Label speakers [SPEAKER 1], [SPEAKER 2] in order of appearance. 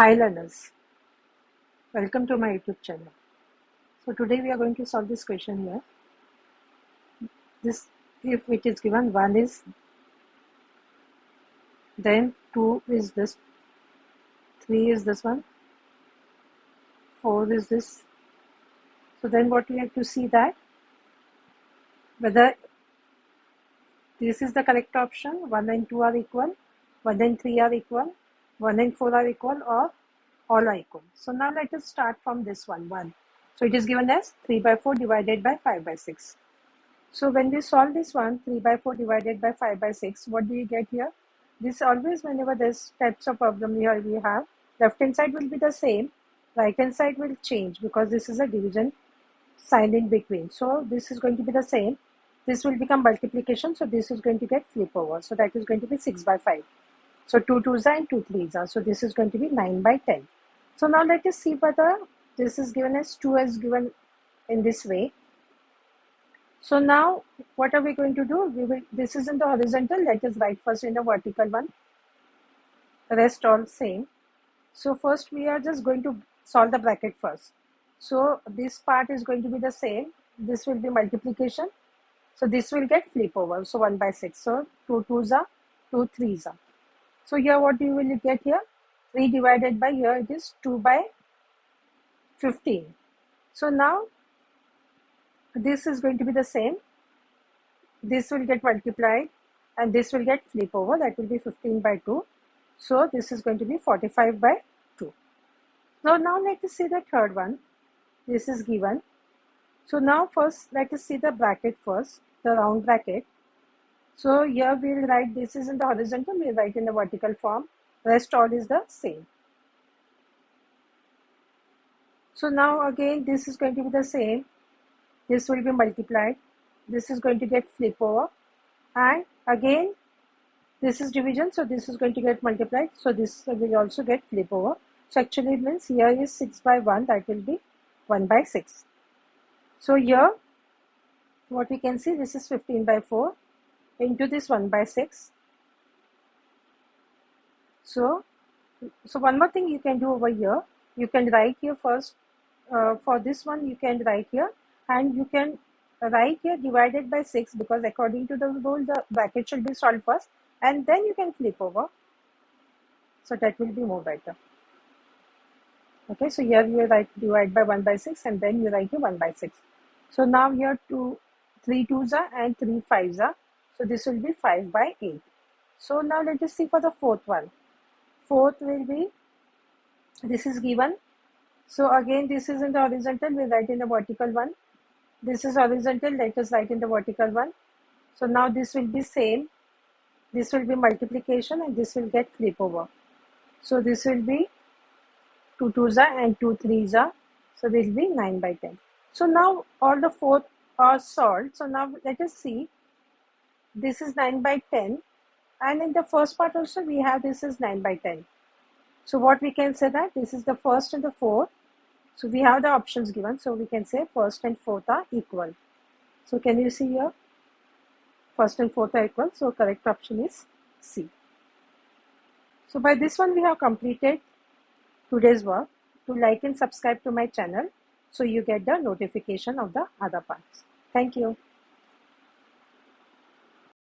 [SPEAKER 1] Hi learners, welcome to my YouTube channel. So today we are going to solve this question here. This, if it is given 1 is, then 2 is this, 3 is this one, 4 is this. So then what we have to see that whether this is the correct option, 1 and 2 are equal, 1 and 3 are equal, 1 and 4 are equal, or all are equal. So now let us start from this one, 1. So it is given as 3 by 4 divided by 5 by 6. So when we solve this one, 3 by 4 divided by 5 by 6, what do we get here? This always, whenever there's types of problem here we have, left hand side will be the same, right hand side will change because this is a division sign in between. So this is going to be the same. This will become multiplication, so this is going to get flip over. So that is going to be 6 by 5. So 2 2s are and 2 3s are. So this is going to be 9 by 10. So now let us see whether this is given as 2 is given in this way. So now what are we going to do? This is in the horizontal, let us write first in the vertical one. The rest all same. So first we are just going to solve the bracket first. So this part is going to be the same. This will be multiplication. So this will get flip over. So 1 by 6. So 2 2s are, 2 3s are. So here what you will get here? 3 divided by here it is 2 by 15. So now this is going to be the same. This will get multiplied and this will get flip over. That will be 15 by 2. So this is going to be 45 by 2. So now let us see the third one. This is given. So now first let us see the bracket first, the round bracket. So here we will write, this is in the horizontal, we will write in the vertical form. Rest all is the same. So now again this is going to be the same. This will be multiplied. This is going to get flip over. And again this is division, so this is going to get multiplied. So this will also get flip over. So actually it means here is 6 by 1, that will be 1 by 6. So here what we can see, this is 15 by 4 into this 1 by 6. So one more thing you can do over here, you can write here first, for this one you can write here, and you can write here divided by 6 because according to the rule the bracket should be solved first and then you can flip over. So that will be more better. Okay, so here you write divide by 1 by 6 and then you write here 1 by 6. So now here 3 2s are and 3 5s are. So this will be 5 by 8. So now let us see for the fourth one. Fourth will be, this is given. So again this is in the horizontal, we write in the vertical one. This is horizontal, let us write in the vertical one. So now this will be same. This will be multiplication and this will get flip over. So this will be 2 2s are and 2 3s are. So this will be 9 by 10. So now all the four are solved. So now let us see. This is 9 by 10. And in the first part also we have this is 9 by 10. So what we can say that this is the first and the fourth. So we have the options given. So we can say first and fourth are equal. So can you see here? First and fourth are equal. So correct option is C. So by this one we have completed today's work. To like and subscribe to my channel so you get the notification of the other parts. Thank you.